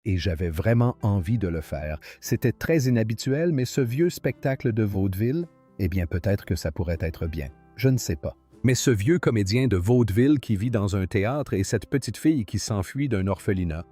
Et j'avais vraiment envie de le faire. C'était très inhabituel, mais ce vieux spectacle de vaudeville, eh bien peut-être que ça pourrait être bien. Je ne sais pas. Mais ce vieux comédien de vaudeville qui vit dans un théâtre et cette petite fille qui s'enfuit d'un orphelinat.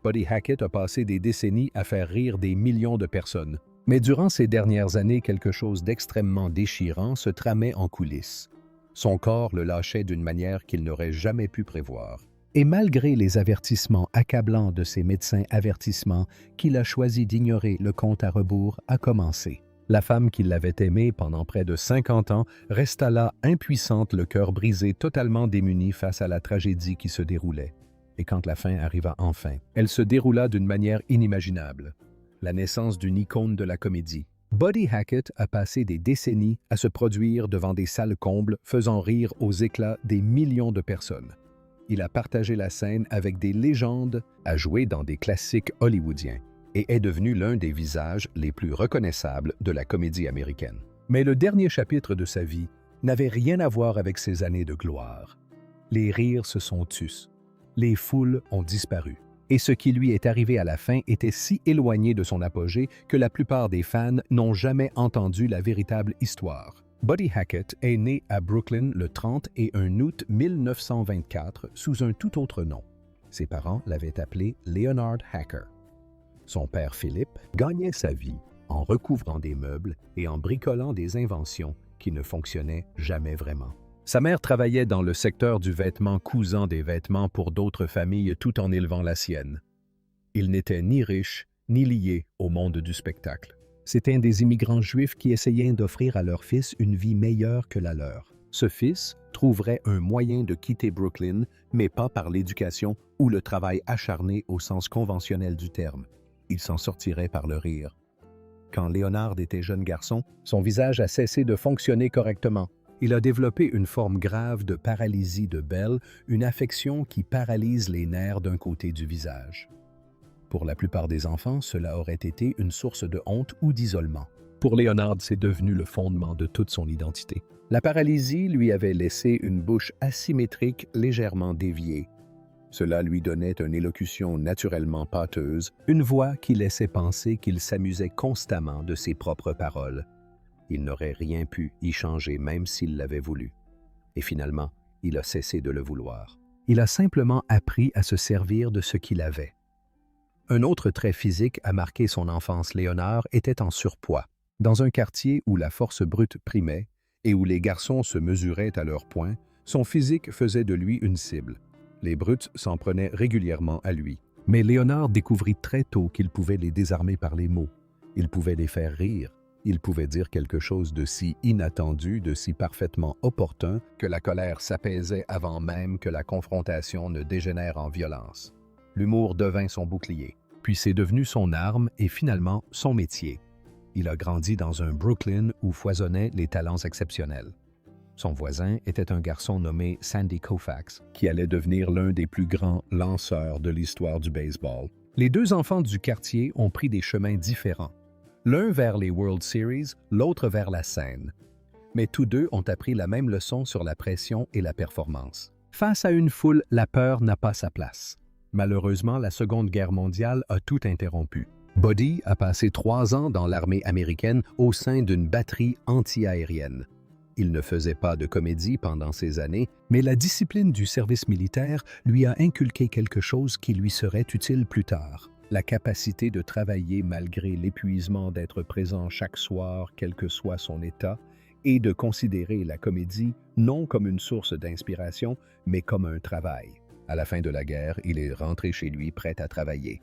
Buddy Hackett a passé des décennies à faire rire des millions de personnes. Mais durant ces dernières années, quelque chose d'extrêmement déchirant se tramait en coulisses. Son corps le lâchait d'une manière qu'il n'aurait jamais pu prévoir. Et malgré les avertissements accablants de ses médecins avertissements qu'il a choisi d'ignorer, le compte à rebours a commencé. La femme qui l'avait aimé pendant près de 50 ans resta là impuissante, le cœur brisé, totalement démunie face à la tragédie qui se déroulait. Et quand la fin arriva enfin, elle se déroula d'une manière inimaginable. La naissance d'une icône de la comédie. Buddy Hackett a passé des décennies à se produire devant des salles combles, faisant rire aux éclats des millions de personnes. Il a partagé la scène avec des légendes, a joué dans des classiques hollywoodiens et est devenu l'un des visages les plus reconnaissables de la comédie américaine. Mais le dernier chapitre de sa vie n'avait rien à voir avec ses années de gloire. Les rires se sont tus, les foules ont disparu, et ce qui lui est arrivé à la fin était si éloigné de son apogée que la plupart des fans n'ont jamais entendu la véritable histoire. Buddy Hackett est né à Brooklyn le 30 et 1 août 1924 sous un tout autre nom. Ses parents l'avaient appelé Leonard Hacker. Son père Philippe gagnait sa vie en recouvrant des meubles et en bricolant des inventions qui ne fonctionnaient jamais vraiment. Sa mère travaillait dans le secteur du vêtement, cousant des vêtements pour d'autres familles tout en élevant la sienne. Il n'était ni riche ni lié au monde du spectacle. C'était un des immigrants juifs qui essayaient d'offrir à leur fils une vie meilleure que la leur. Ce fils trouverait un moyen de quitter Brooklyn, mais pas par l'éducation ou le travail acharné au sens conventionnel du terme. Il s'en sortirait par le rire. Quand Leonard était jeune garçon, son visage a cessé de fonctionner correctement. Il a développé une forme grave de paralysie de Bell, une affection qui paralyse les nerfs d'un côté du visage. Pour la plupart des enfants, cela aurait été une source de honte ou d'isolement. Pour Leonard, c'est devenu le fondement de toute son identité. La paralysie lui avait laissé une bouche asymétrique légèrement déviée. Cela lui donnait une élocution naturellement pâteuse, une voix qui laissait penser qu'il s'amusait constamment de ses propres paroles. Il n'aurait rien pu y changer même s'il l'avait voulu. Et finalement, il a cessé de le vouloir. Il a simplement appris à se servir de ce qu'il avait. Un autre trait physique a marqué son enfance. Léonard était en surpoids. Dans un quartier où la force brute primait et où les garçons se mesuraient à leur poing, son physique faisait de lui une cible. Les brutes s'en prenaient régulièrement à lui. Mais Léonard découvrit très tôt qu'il pouvait les désarmer par les mots. Il pouvait les faire rire. Il pouvait dire quelque chose de si inattendu, de si parfaitement opportun, que la colère s'apaisait avant même que la confrontation ne dégénère en violence. L'humour devint son bouclier, puis c'est devenu son arme et finalement son métier. Il a grandi dans un Brooklyn où foisonnaient les talents exceptionnels. Son voisin était un garçon nommé Sandy Koufax, qui allait devenir l'un des plus grands lanceurs de l'histoire du baseball. Les deux enfants du quartier ont pris des chemins différents. L'un vers les World Series, l'autre vers la scène. Mais tous deux ont appris la même leçon sur la pression et la performance. Face à une foule, la peur n'a pas sa place. Malheureusement, la Seconde Guerre mondiale a tout interrompu. Buddy a passé 3 ans dans l'armée américaine au sein d'une batterie anti-aérienne. Il ne faisait pas de comédie pendant ces années, mais la discipline du service militaire lui a inculqué quelque chose qui lui serait utile plus tard. La capacité de travailler malgré l'épuisement, d'être présent chaque soir, quel que soit son état, et de considérer la comédie non comme une source d'inspiration, mais comme un travail. À la fin de la guerre, il est rentré chez lui prêt à travailler.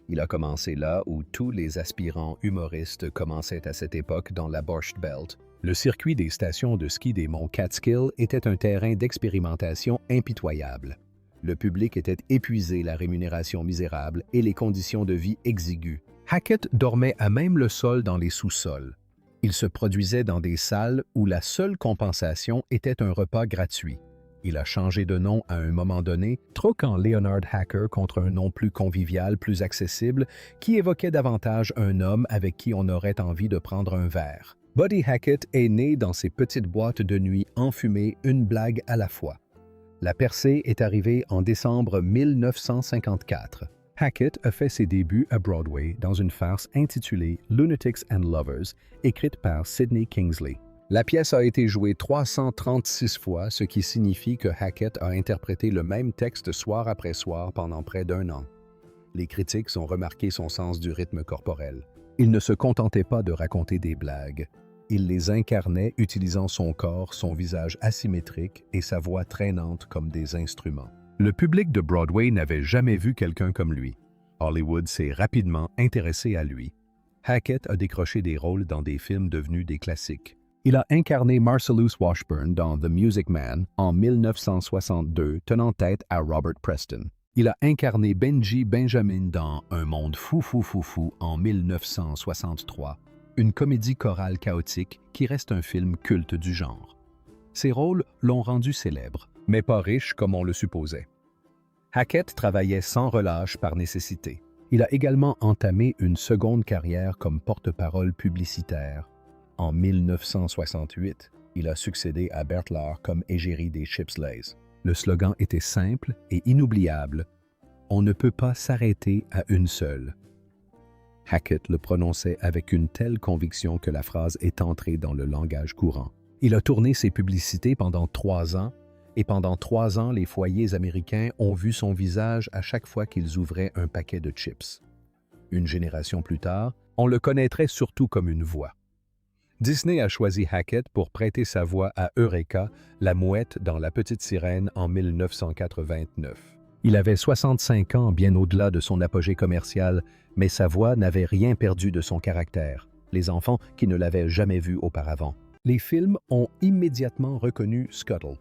Il a commencé là où tous les aspirants humoristes commençaient à cette époque dans la Borscht Belt. Le circuit des stations de ski des monts Catskill était un terrain d'expérimentation impitoyable. Le public était épuisé, la rémunération misérable et les conditions de vie exiguës. Hackett dormait à même le sol dans les sous-sols. Il se produisait dans des salles où la seule compensation était un repas gratuit. Il a changé de nom à un moment donné, troquant Leonard Hacker contre un nom plus convivial, plus accessible, qui évoquait davantage un homme avec qui on aurait envie de prendre un verre. Buddy Hackett est né dans ces petites boîtes de nuit enfumées, une blague à la fois. La percée est arrivée en décembre 1954. Hackett a fait ses débuts à Broadway dans une farce intitulée Lunatics and Lovers, écrite par Sidney Kingsley. La pièce a été jouée 336 fois, ce qui signifie que Hackett a interprété le même texte soir après soir pendant près d'1 an. Les critiques ont remarqué son sens du rythme corporel. Il ne se contentait pas de raconter des blagues. Il les incarnait utilisant son corps, son visage asymétrique et sa voix traînante comme des instruments. Le public de Broadway n'avait jamais vu quelqu'un comme lui. Hollywood s'est rapidement intéressé à lui. Hackett a décroché des rôles dans des films devenus des classiques. Il a incarné Marcellus Washburn dans The Music Man en 1962, tenant tête à Robert Preston. Il a incarné Benji Benjamin dans Un monde fou fou fou fou en 1963, une comédie chorale chaotique qui reste un film culte du genre. Ses rôles l'ont rendu célèbre, mais pas riche comme on le supposait. Hackett travaillait sans relâche par nécessité. Il a également entamé une seconde carrière comme porte-parole publicitaire. En 1968, il a succédé à Bert Lahr comme égérie des Chips Lays. Le slogan était simple et inoubliable. On ne peut pas s'arrêter à une seule. Hackett le prononçait avec une telle conviction que la phrase est entrée dans le langage courant. Il a tourné ses publicités pendant 3 ans, et pendant 3 ans, les foyers américains ont vu son visage à chaque fois qu'ils ouvraient un paquet de chips. Une génération plus tard, on le connaîtrait surtout comme une voix. Disney a choisi Hackett pour prêter sa voix à Eureka, la mouette dans La Petite Sirène en 1989. Il avait 65 ans, bien au-delà de son apogée commercial, mais sa voix n'avait rien perdu de son caractère, les enfants qui ne l'avaient jamais vu auparavant. Les films ont immédiatement reconnu Scuttle.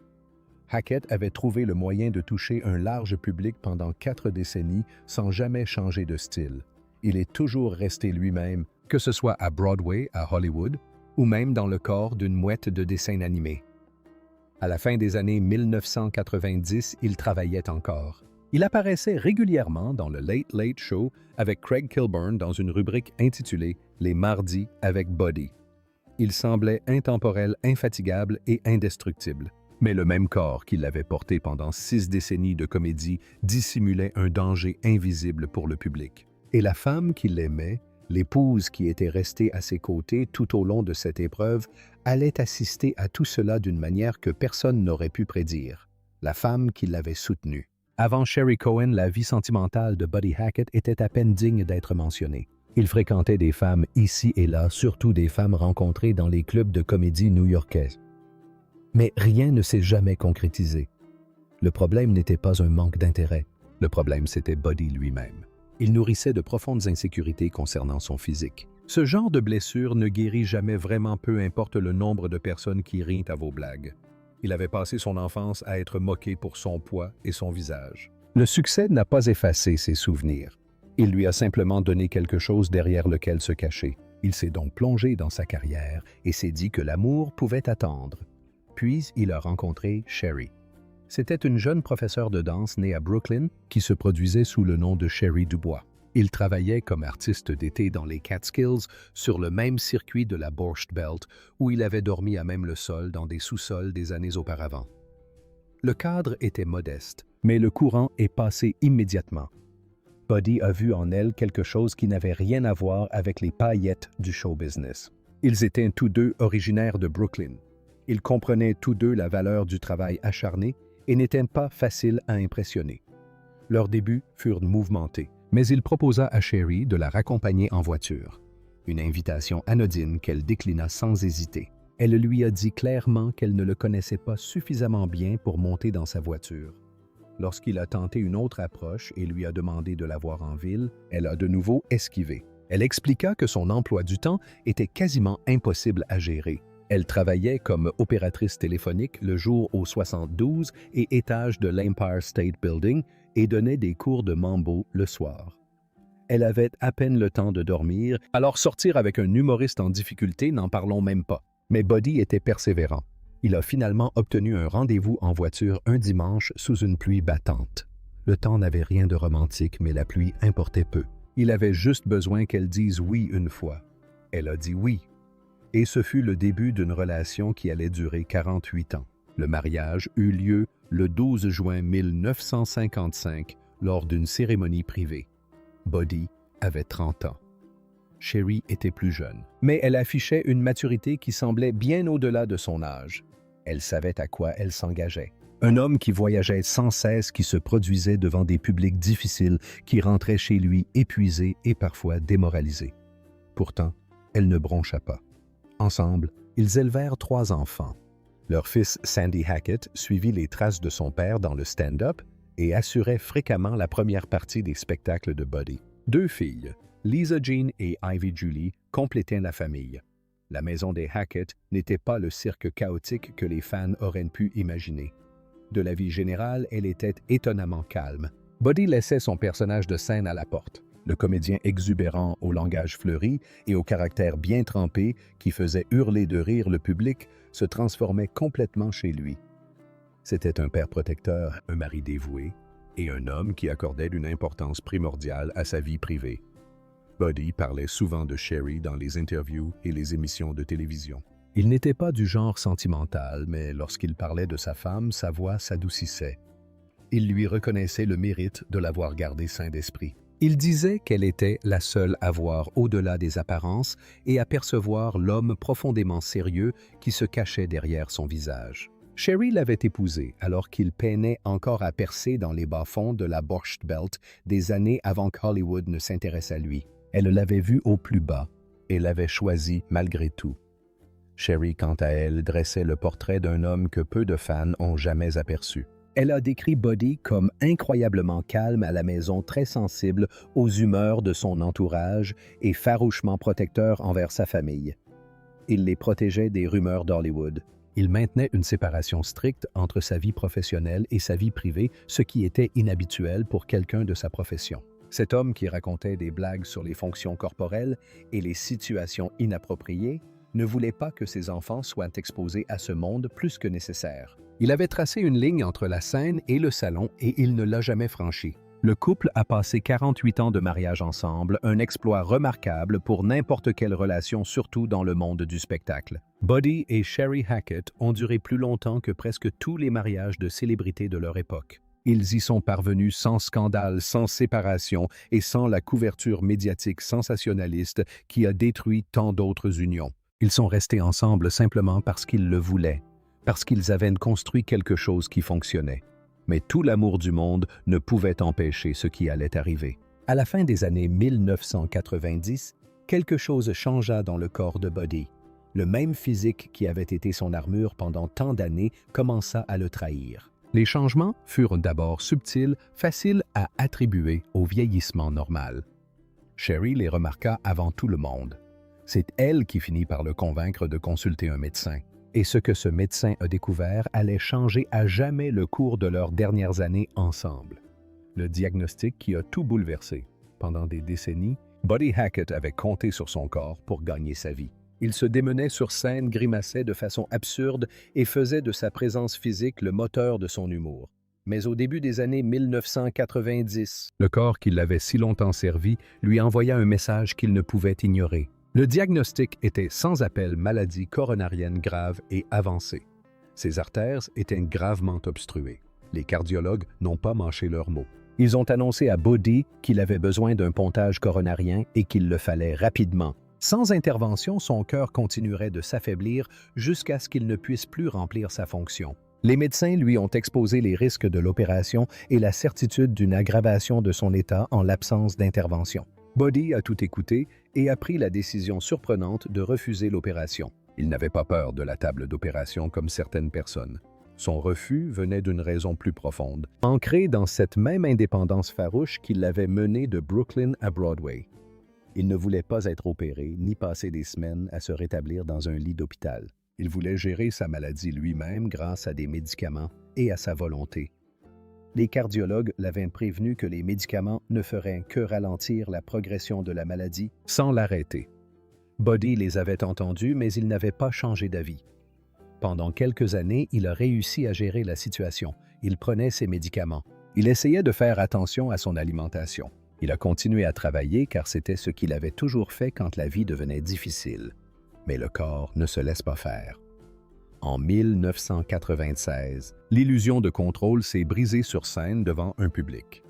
Hackett avait trouvé le moyen de toucher un large public pendant 4 décennies sans jamais changer de style. Il est toujours resté lui-même, que ce soit à Broadway, à Hollywood, ou même dans le corps d'une mouette de dessin animé. À la fin des années 1990, il travaillait encore. Il apparaissait régulièrement dans le Late Late Show avec Craig Kilborn dans une rubrique intitulée « Les mardis avec Buddy ». Il semblait intemporel, infatigable et indestructible. Mais le même corps qui l'avait porté pendant 6 décennies de comédie dissimulait un danger invisible pour le public. Et la femme qui l'aimait, l'épouse qui était restée à ses côtés tout au long de cette épreuve, allait assister à tout cela d'une manière que personne n'aurait pu prédire. La femme qui l'avait soutenu. Avant Sherry Cohen, la vie sentimentale de Buddy Hackett était à peine digne d'être mentionnée. Il fréquentait des femmes ici et là, surtout des femmes rencontrées dans les clubs de comédie new-yorkais. Mais rien ne s'est jamais concrétisé. Le problème n'était pas un manque d'intérêt. Le problème, c'était Buddy lui-même. Il nourrissait de profondes insécurités concernant son physique. Ce genre de blessure ne guérit jamais vraiment, peu importe le nombre de personnes qui rient à vos blagues. Il avait passé son enfance à être moqué pour son poids et son visage. Le succès n'a pas effacé ses souvenirs. Il lui a simplement donné quelque chose derrière lequel se cacher. Il s'est donc plongé dans sa carrière et s'est dit que l'amour pouvait attendre. Puis, il a rencontré Sherry. C'était une jeune professeure de danse née à Brooklyn qui se produisait sous le nom de Sherry Dubois. Il travaillait comme artiste d'été dans les Catskills sur le même circuit de la Borscht Belt où il avait dormi à même le sol dans des sous-sols des années auparavant. Le cadre était modeste, mais le courant est passé immédiatement. Buddy a vu en elle quelque chose qui n'avait rien à voir avec les paillettes du show business. Ils étaient tous deux originaires de Brooklyn. Ils comprenaient tous deux la valeur du travail acharné et n'étaient pas faciles à impressionner. Leurs débuts furent mouvementés, mais il proposa à Sherry de la raccompagner en voiture. Une invitation anodine qu'elle déclina sans hésiter. Elle lui a dit clairement qu'elle ne le connaissait pas suffisamment bien pour monter dans sa voiture. Lorsqu'il a tenté une autre approche et lui a demandé de la voir en ville, elle a de nouveau esquivé. Elle expliqua que son emploi du temps était quasiment impossible à gérer. Elle travaillait comme opératrice téléphonique le jour au 72 et étage de l'Empire State Building et donnait des cours de mambo le soir. Elle avait à peine le temps de dormir, alors sortir avec un humoriste en difficulté, n'en parlons même pas. Mais Buddy était persévérant. Il a finalement obtenu un rendez-vous en voiture un dimanche sous une pluie battante. Le temps n'avait rien de romantique, mais la pluie importait peu. Il avait juste besoin qu'elle dise oui une fois. Elle a dit oui. Et ce fut le début d'une relation qui allait durer 48 ans. Le mariage eut lieu le 12 juin 1955 lors d'une cérémonie privée. Buddy avait 30 ans. Sherry était plus jeune, mais elle affichait une maturité qui semblait bien au-delà de son âge. Elle savait à quoi elle s'engageait. Un homme qui voyageait sans cesse, qui se produisait devant des publics difficiles, qui rentrait chez lui épuisé et parfois démoralisé. Pourtant, elle ne broncha pas. Ensemble, ils élevèrent 3 enfants. Leur fils Sandy Hackett suivit les traces de son père dans le stand-up et assurait fréquemment la première partie des spectacles de Buddy. 2 filles, Lisa Jean et Ivy Julie, complétaient la famille. La maison des Hackett n'était pas le cirque chaotique que les fans auraient pu imaginer. De la vie générale, elle était étonnamment calme. Buddy laissait son personnage de scène à la porte. Le comédien exubérant au langage fleuri et au caractère bien trempé qui faisait hurler de rire le public se transformait complètement chez lui. C'était un père protecteur, un mari dévoué et un homme qui accordait une importance primordiale à sa vie privée. Buddy parlait souvent de Sherry dans les interviews et les émissions de télévision. Il n'était pas du genre sentimental, mais lorsqu'il parlait de sa femme, sa voix s'adoucissait. Il lui reconnaissait le mérite de l'avoir gardée sain d'esprit. Il disait qu'elle était la seule à voir au-delà des apparences et à percevoir l'homme profondément sérieux qui se cachait derrière son visage. Sherry l'avait épousé alors qu'il peinait encore à percer dans les bas-fonds de la Borscht Belt des années avant qu'Hollywood ne s'intéresse à lui. Elle l'avait vu au plus bas et l'avait choisi malgré tout. Sherry, quant à elle, dressait le portrait d'un homme que peu de fans ont jamais aperçu. Elle a décrit Buddy comme incroyablement calme à la maison, très sensible aux humeurs de son entourage et farouchement protecteur envers sa famille. Il les protégeait des rumeurs d'Hollywood. Il maintenait une séparation stricte entre sa vie professionnelle et sa vie privée, ce qui était inhabituel pour quelqu'un de sa profession. Cet homme qui racontait des blagues sur les fonctions corporelles et les situations inappropriées ne voulait pas que ses enfants soient exposés à ce monde plus que nécessaire. Il avait tracé une ligne entre la scène et le salon et il ne l'a jamais franchie. Le couple a passé 48 ans de mariage ensemble, un exploit remarquable pour n'importe quelle relation, surtout dans le monde du spectacle. Buddy et Sherry Hackett ont duré plus longtemps que presque tous les mariages de célébrités de leur époque. Ils y sont parvenus sans scandale, sans séparation et sans la couverture médiatique sensationnaliste qui a détruit tant d'autres unions. Ils sont restés ensemble simplement parce qu'ils le voulaient, parce qu'ils avaient construit quelque chose qui fonctionnait. Mais tout l'amour du monde ne pouvait empêcher ce qui allait arriver. À la fin des années 1990, quelque chose changea dans le corps de Buddy. Le même physique qui avait été son armure pendant tant d'années commença à le trahir. Les changements furent d'abord subtils, faciles à attribuer au vieillissement normal. Sherry les remarqua avant tout le monde. C'est elle qui finit par le convaincre de consulter un médecin. Et ce que ce médecin a découvert allait changer à jamais le cours de leurs dernières années ensemble. Le diagnostic qui a tout bouleversé. Pendant des décennies, Buddy Hackett avait compté sur son corps pour gagner sa vie. Il se démenait sur scène, grimaçait de façon absurde et faisait de sa présence physique le moteur de son humour. Mais au début des années 1990, le corps qui l'avait si longtemps servi lui envoya un message qu'il ne pouvait ignorer. Le diagnostic était sans appel maladie coronarienne grave et avancée. Ses artères étaient gravement obstruées. Les cardiologues n'ont pas mâché leurs mots. Ils ont annoncé à Buddy qu'il avait besoin d'un pontage coronarien et qu'il le fallait rapidement. Sans intervention, son cœur continuerait de s'affaiblir jusqu'à ce qu'il ne puisse plus remplir sa fonction. Les médecins lui ont exposé les risques de l'opération et la certitude d'une aggravation de son état en l'absence d'intervention. Buddy a tout écouté et a pris la décision surprenante de refuser l'opération. Il n'avait pas peur de la table d'opération comme certaines personnes. Son refus venait d'une raison plus profonde, ancrée dans cette même indépendance farouche qui l'avait mené de Brooklyn à Broadway. Il ne voulait pas être opéré ni passer des semaines à se rétablir dans un lit d'hôpital. Il voulait gérer sa maladie lui-même grâce à des médicaments et à sa volonté. Les cardiologues l'avaient prévenu que les médicaments ne feraient que ralentir la progression de la maladie sans l'arrêter. Buddy les avait entendus, mais il n'avait pas changé d'avis. Pendant quelques années, il a réussi à gérer la situation. Il prenait ses médicaments. Il essayait de faire attention à son alimentation. Il a continué à travailler car c'était ce qu'il avait toujours fait quand la vie devenait difficile. Mais le corps ne se laisse pas faire. En 1996, l'illusion de contrôle s'est brisée sur scène devant un public.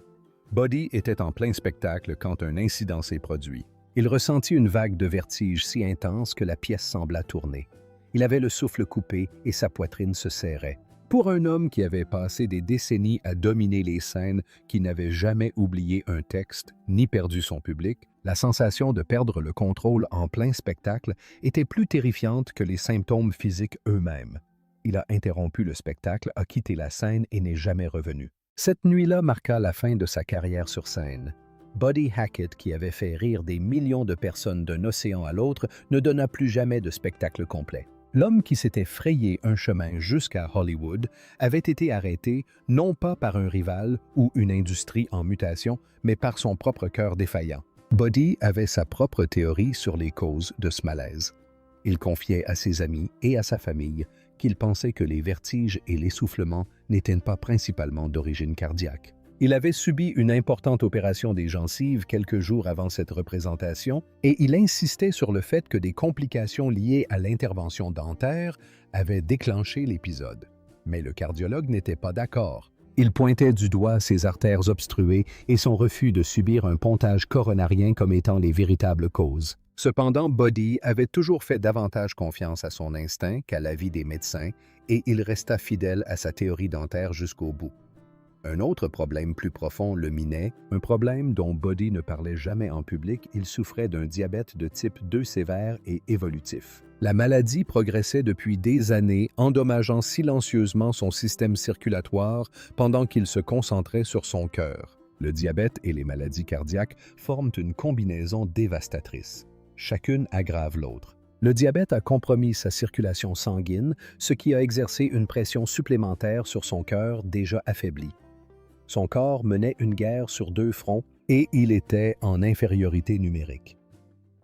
Buddy était en plein spectacle quand un incident s'est produit. Il ressentit une vague de vertige si intense que la pièce sembla tourner. Il avait le souffle coupé et sa poitrine se serrait. Pour un homme qui avait passé des décennies à dominer les scènes, qui n'avait jamais oublié un texte ni perdu son public, la sensation de perdre le contrôle en plein spectacle était plus terrifiante que les symptômes physiques eux-mêmes. Il a interrompu le spectacle, a quitté la scène et n'est jamais revenu. Cette nuit-là marqua la fin de sa carrière sur scène. Buddy Hackett, qui avait fait rire des millions de personnes d'un océan à l'autre, ne donna plus jamais de spectacle complet. L'homme qui s'était frayé un chemin jusqu'à Hollywood avait été arrêté non pas par un rival ou une industrie en mutation, mais par son propre cœur défaillant. Buddy avait sa propre théorie sur les causes de ce malaise. Il confiait à ses amis et à sa famille qu'il pensait que les vertiges et l'essoufflement n'étaient pas principalement d'origine cardiaque. Il avait subi une importante opération des gencives quelques jours avant cette représentation et il insistait sur le fait que des complications liées à l'intervention dentaire avaient déclenché l'épisode. Mais le cardiologue n'était pas d'accord. Il pointait du doigt ses artères obstruées et son refus de subir un pontage coronarien comme étant les véritables causes. Cependant, Buddy avait toujours fait davantage confiance à son instinct qu'à l'avis des médecins et il resta fidèle à sa théorie dentaire jusqu'au bout. Un autre problème plus profond le minait, un problème dont Buddy ne parlait jamais en public, il souffrait d'un diabète de type 2 sévère et évolutif. La maladie progressait depuis des années, endommageant silencieusement son système circulatoire pendant qu'il se concentrait sur son cœur. Le diabète et les maladies cardiaques forment une combinaison dévastatrice. Chacune aggrave l'autre. Le diabète a compromis sa circulation sanguine, ce qui a exercé une pression supplémentaire sur son cœur déjà affaibli. Son corps menait une guerre sur deux fronts et il était en infériorité numérique.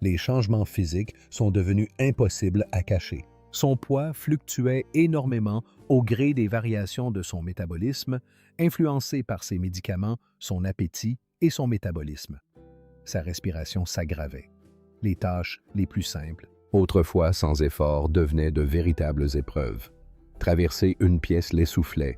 Les changements physiques sont devenus impossibles à cacher. Son poids fluctuait énormément au gré des variations de son métabolisme, influencé par ses médicaments, son appétit et son métabolisme. Sa respiration s'aggravait. Les tâches les plus simples, autrefois sans effort, devenaient de véritables épreuves. Traverser une pièce l'essoufflait.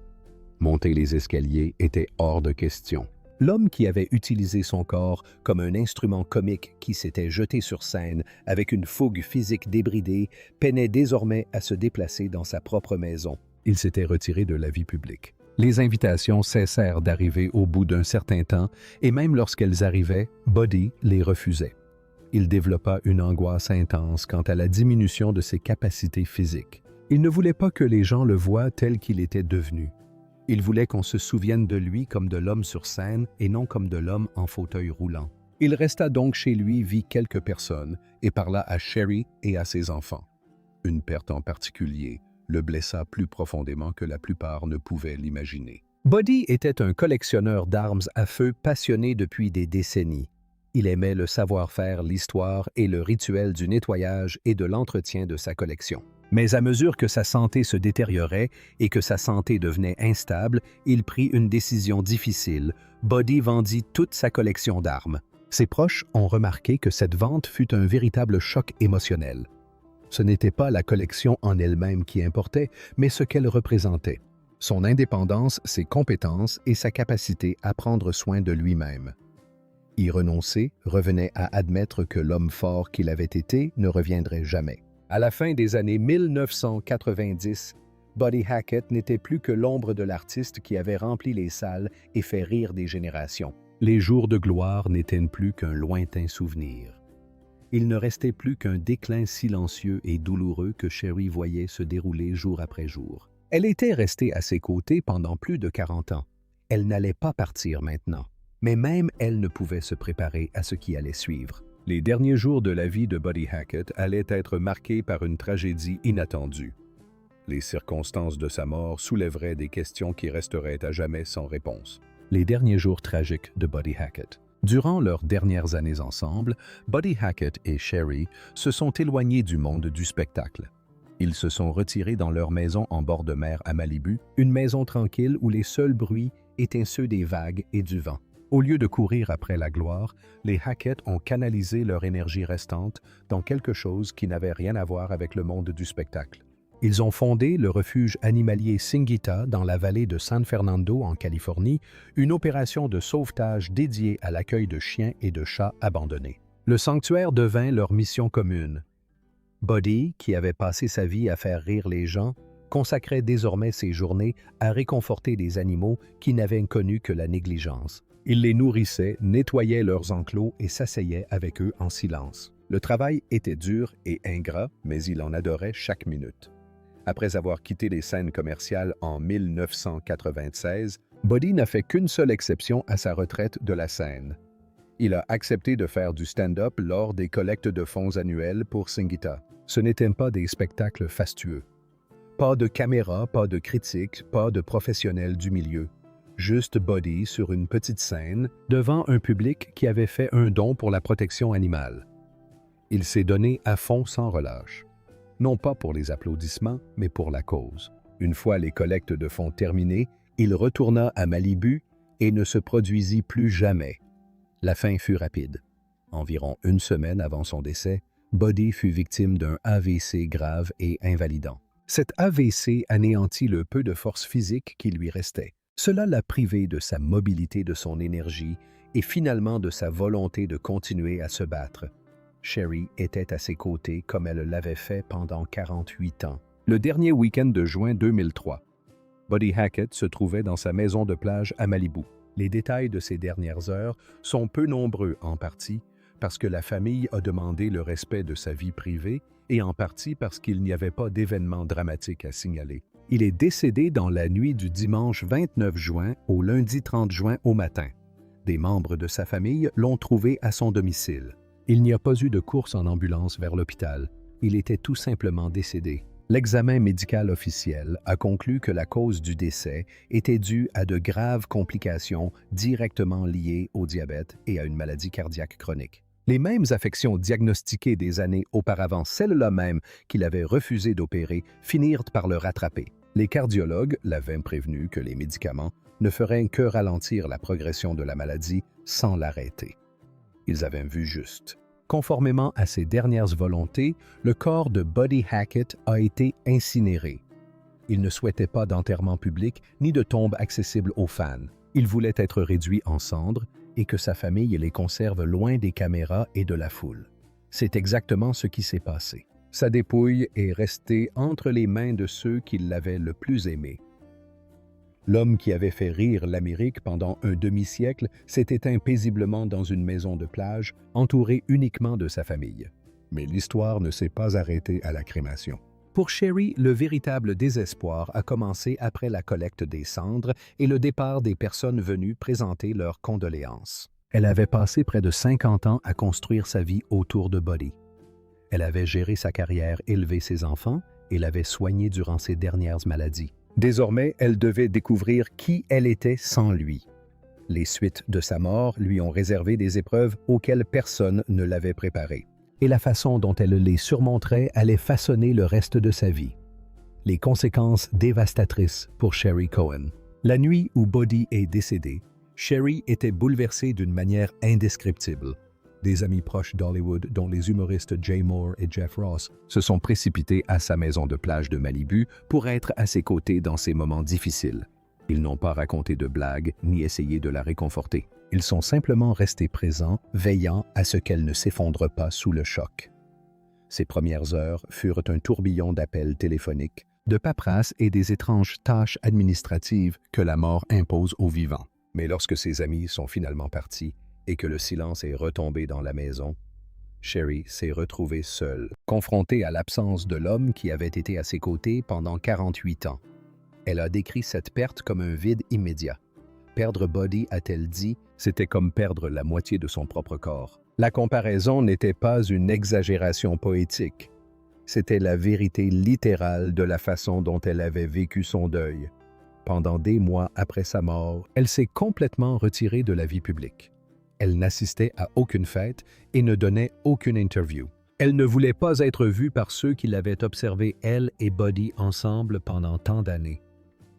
Monter les escaliers était hors de question. L'homme qui avait utilisé son corps comme un instrument comique qui s'était jeté sur scène avec une fougue physique débridée peinait désormais à se déplacer dans sa propre maison. Il s'était retiré de la vie publique. Les invitations cessèrent d'arriver au bout d'un certain temps et même lorsqu'elles arrivaient, Buddy les refusait. Il développa une angoisse intense quant à la diminution de ses capacités physiques. Il ne voulait pas que les gens le voient tel qu'il était devenu. Il voulait qu'on se souvienne de lui comme de l'homme sur scène et non comme de l'homme en fauteuil roulant. Il resta donc chez lui, vit quelques personnes et parla à Sherry et à ses enfants. Une perte en particulier le blessa plus profondément que la plupart ne pouvaient l'imaginer. Buddy était un collectionneur d'armes à feu passionné depuis des décennies. Il aimait le savoir-faire, l'histoire et le rituel du nettoyage et de l'entretien de sa collection. Mais à mesure que sa santé se détériorait et que sa santé devenait instable, il prit une décision difficile. Buddy vendit toute sa collection d'armes. Ses proches ont remarqué que cette vente fut un véritable choc émotionnel. Ce n'était pas la collection en elle-même qui importait, mais ce qu'elle représentait. Son indépendance, ses compétences et sa capacité à prendre soin de lui-même. Y renoncer revenait à admettre que l'homme fort qu'il avait été ne reviendrait jamais. À la fin des années 1990, Buddy Hackett n'était plus que l'ombre de l'artiste qui avait rempli les salles et fait rire des générations. Les jours de gloire n'étaient plus qu'un lointain souvenir. Il ne restait plus qu'un déclin silencieux et douloureux que Sherry voyait se dérouler jour après jour. Elle était restée à ses côtés pendant plus de 40 ans. Elle n'allait pas partir maintenant, mais même elle ne pouvait se préparer à ce qui allait suivre. Les derniers jours de la vie de Buddy Hackett allaient être marqués par une tragédie inattendue. Les circonstances de sa mort soulèveraient des questions qui resteraient à jamais sans réponse. Les derniers jours tragiques de Buddy Hackett. Durant leurs dernières années ensemble, Buddy Hackett et Sherry se sont éloignés du monde du spectacle. Ils se sont retirés dans leur maison en bord de mer à Malibu, une maison tranquille où les seuls bruits étaient ceux des vagues et du vent. Au lieu de courir après la gloire, les Hackett ont canalisé leur énergie restante dans quelque chose qui n'avait rien à voir avec le monde du spectacle. Ils ont fondé le refuge animalier Singita dans la vallée de San Fernando en Californie, une opération de sauvetage dédiée à l'accueil de chiens et de chats abandonnés. Le sanctuaire devint leur mission commune. Buddy, qui avait passé sa vie à faire rire les gens, consacrait désormais ses journées à réconforter des animaux qui n'avaient connu que la négligence. Il les nourrissait, nettoyait leurs enclos et s'asseyait avec eux en silence. Le travail était dur et ingrat, mais il en adorait chaque minute. Après avoir quitté les scènes commerciales en 1996, Buddy n'a fait qu'une seule exception à sa retraite de la scène. Il a accepté de faire du stand-up lors des collectes de fonds annuelles pour Singita. Ce n'étaient pas des spectacles fastueux. Pas de caméra, pas de critiques, pas de professionnels du milieu. Juste Buddy sur une petite scène, devant un public qui avait fait un don pour la protection animale. Il s'est donné à fond sans relâche. Non pas pour les applaudissements, mais pour la cause. Une fois les collectes de fonds terminées, il retourna à Malibu et ne se produisit plus jamais. La fin fut rapide. Environ une semaine avant son décès, Buddy fut victime d'un AVC grave et invalidant. Cet AVC anéantit le peu de force physique qui lui restait. Cela l'a privé de sa mobilité, de son énergie et finalement de sa volonté de continuer à se battre. Sherry était à ses côtés comme elle l'avait fait pendant 48 ans. Le dernier week-end de juin 2003, Buddy Hackett se trouvait dans sa maison de plage à Malibu. Les détails de ces dernières heures sont peu nombreux en partie parce que la famille a demandé le respect de sa vie privée et en partie parce qu'il n'y avait pas d'événement dramatique à signaler. Il est décédé dans la nuit du dimanche 29 juin au lundi 30 juin au matin. Des membres de sa famille l'ont trouvé à son domicile. Il n'y a pas eu de course en ambulance vers l'hôpital. Il était tout simplement décédé. L'examen médical officiel a conclu que la cause du décès était due à de graves complications directement liées au diabète et à une maladie cardiaque chronique. Les mêmes affections diagnostiquées des années auparavant, celles-là même qu'il avait refusé d'opérer, finirent par le rattraper. Les cardiologues l'avaient prévenu que les médicaments ne feraient que ralentir la progression de la maladie sans l'arrêter. Ils avaient vu juste. Conformément à ses dernières volontés, le corps de Buddy Hackett a été incinéré. Il ne souhaitait pas d'enterrement public ni de tombe accessible aux fans. Il voulait être réduit en cendres et que sa famille les conserve loin des caméras et de la foule. C'est exactement ce qui s'est passé. Sa dépouille est restée entre les mains de ceux qui l'avaient le plus aimé. L'homme qui avait fait rire l'Amérique pendant un demi-siècle s'est éteint paisiblement dans une maison de plage, entouré uniquement de sa famille. Mais l'histoire ne s'est pas arrêtée à la crémation. Pour Sherry, le véritable désespoir a commencé après la collecte des cendres et le départ des personnes venues présenter leurs condoléances. Elle avait passé près de 50 ans à construire sa vie autour de Buddy. Elle avait géré sa carrière, élevé ses enfants et l'avait soigné durant ses dernières maladies. Désormais, elle devait découvrir qui elle était sans lui. Les suites de sa mort lui ont réservé des épreuves auxquelles personne ne l'avait préparée. Et la façon dont elle les surmonterait allait façonner le reste de sa vie. Les conséquences dévastatrices pour Sherry Cohen. La nuit où Buddy est décédé, Sherry était bouleversée d'une manière indescriptible. Des amis proches d'Hollywood, dont les humoristes Jay Mohr et Jeff Ross, se sont précipités à sa maison de plage de Malibu pour être à ses côtés dans ces moments difficiles. Ils n'ont pas raconté de blagues ni essayé de la réconforter. Ils sont simplement restés présents, veillant à ce qu'elle ne s'effondre pas sous le choc. Ces premières heures furent un tourbillon d'appels téléphoniques, de paperasse et des étranges tâches administratives que la mort impose aux vivants. Mais lorsque ses amis sont finalement partis et que le silence est retombé dans la maison, Sherry s'est retrouvée seule, confrontée à l'absence de l'homme qui avait été à ses côtés pendant 48 ans. Elle a décrit cette perte comme un vide immédiat. Perdre Buddy, a-t-elle dit, c'était comme perdre la moitié de son propre corps. La comparaison n'était pas une exagération poétique. C'était la vérité littérale de la façon dont elle avait vécu son deuil. Pendant des mois après sa mort, elle s'est complètement retirée de la vie publique. Elle n'assistait à aucune fête et ne donnait aucune interview. Elle ne voulait pas être vue par ceux qui l'avaient observée, elle et Buddy, ensemble pendant tant d'années.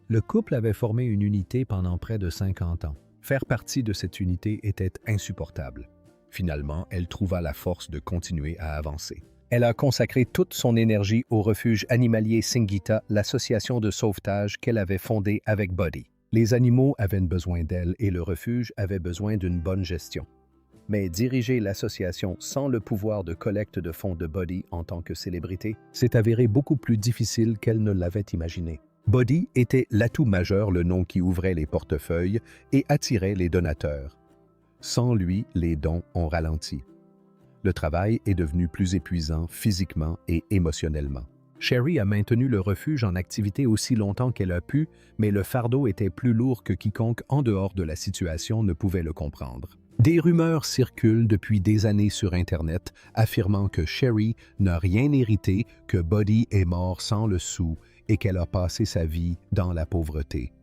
Le couple avait formé une unité pendant près de 50 ans. Faire partie de cette unité était insupportable. Finalement, elle trouva la force de continuer à avancer. Elle a consacré toute son énergie au refuge animalier Singita, l'association de sauvetage qu'elle avait fondée avec Buddy. Les animaux avaient besoin d'elle et le refuge avait besoin d'une bonne gestion. Mais diriger l'association sans le pouvoir de collecte de fonds de Buddy en tant que célébrité s'est avéré beaucoup plus difficile qu'elle ne l'avait imaginé. Buddy était l'atout majeur, le nom qui ouvrait les portefeuilles et attirait les donateurs. Sans lui, les dons ont ralenti. Le travail est devenu plus épuisant physiquement et émotionnellement. Sherry a maintenu le refuge en activité aussi longtemps qu'elle a pu, mais le fardeau était plus lourd que quiconque en dehors de la situation ne pouvait le comprendre. Des rumeurs circulent depuis des années sur Internet affirmant que Sherry n'a rien hérité, que Buddy est mort sans le sou et qu'elle a passé sa vie dans la pauvreté.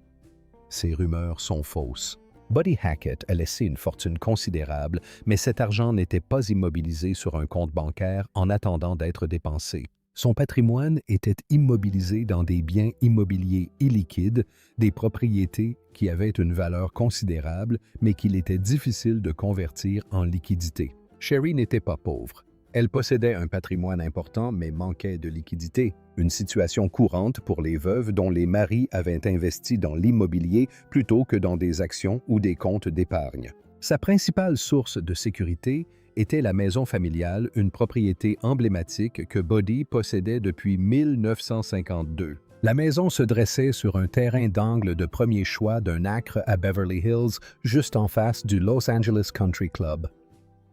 Ces rumeurs sont fausses. Buddy Hackett a laissé une fortune considérable, mais cet argent n'était pas immobilisé sur un compte bancaire en attendant d'être dépensé. Son patrimoine était immobilisé dans des biens immobiliers illiquides, des propriétés qui avaient une valeur considérable, mais qu'il était difficile de convertir en liquidité. Sherry n'était pas pauvre. Elle possédait un patrimoine important, mais manquait de liquidité, une situation courante pour les veuves dont les maris avaient investi dans l'immobilier plutôt que dans des actions ou des comptes d'épargne. Sa principale source de sécurité était la maison familiale, une propriété emblématique que Buddy possédait depuis 1952. La maison se dressait sur un terrain d'angle de premier choix d'un acre à Beverly Hills, juste en face du Los Angeles Country Club.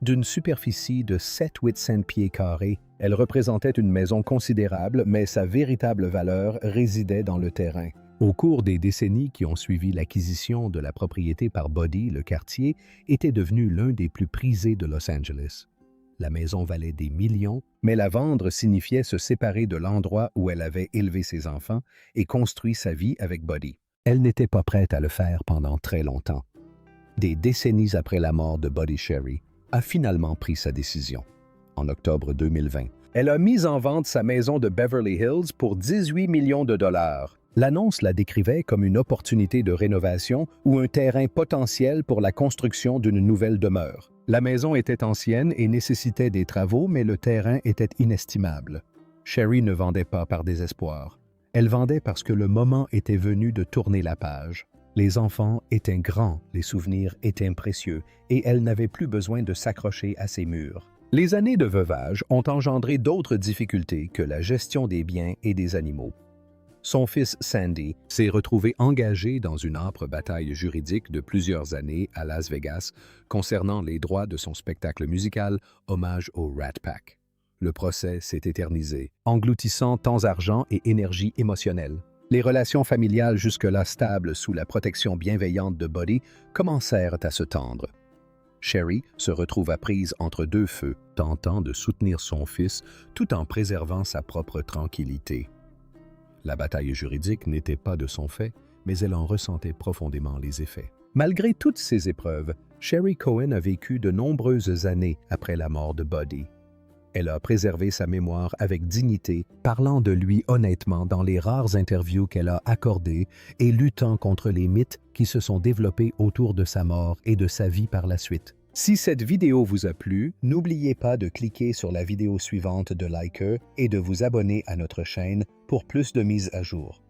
D'une superficie de 700-800 pieds carrés, elle représentait une maison considérable, mais sa véritable valeur résidait dans le terrain. Au cours des décennies qui ont suivi l'acquisition de la propriété par Buddy, le quartier était devenu l'un des plus prisés de Los Angeles. La maison valait des millions, mais la vendre signifiait se séparer de l'endroit où elle avait élevé ses enfants et construit sa vie avec Buddy. Elle n'était pas prête à le faire pendant très longtemps. Des décennies après la mort de Buddy, Sherry a finalement pris sa décision. En octobre 2020, elle a mis en vente sa maison de Beverly Hills pour 18 millions de dollars. L'annonce la décrivait comme une opportunité de rénovation ou un terrain potentiel pour la construction d'une nouvelle demeure. La maison était ancienne et nécessitait des travaux, mais le terrain était inestimable. Sherry ne vendait pas par désespoir. Elle vendait parce que le moment était venu de tourner la page. Les enfants étaient grands, les souvenirs étaient précieux, et elle n'avait plus besoin de s'accrocher à ses murs. Les années de veuvage ont engendré d'autres difficultés que la gestion des biens et des animaux. Son fils Sandy s'est retrouvé engagé dans une âpre bataille juridique de plusieurs années à Las Vegas concernant les droits de son spectacle musical Hommage au Rat Pack. Le procès s'est éternisé, engloutissant temps, argent et énergie émotionnelle. Les relations familiales jusque-là stables sous la protection bienveillante de Buddy commencèrent à se tendre. Sherry se retrouva prise entre deux feux, tentant de soutenir son fils tout en préservant sa propre tranquillité. La bataille juridique n'était pas de son fait, mais elle en ressentait profondément les effets. Malgré toutes ces épreuves, Sherry Cohen a vécu de nombreuses années après la mort de Buddy. Elle a préservé sa mémoire avec dignité, parlant de lui honnêtement dans les rares interviews qu'elle a accordées et luttant contre les mythes qui se sont développés autour de sa mort et de sa vie par la suite. Si cette vidéo vous a plu, n'oubliez pas de cliquer sur la vidéo suivante de liker et de vous abonner à notre chaîne pour plus de mises à jour.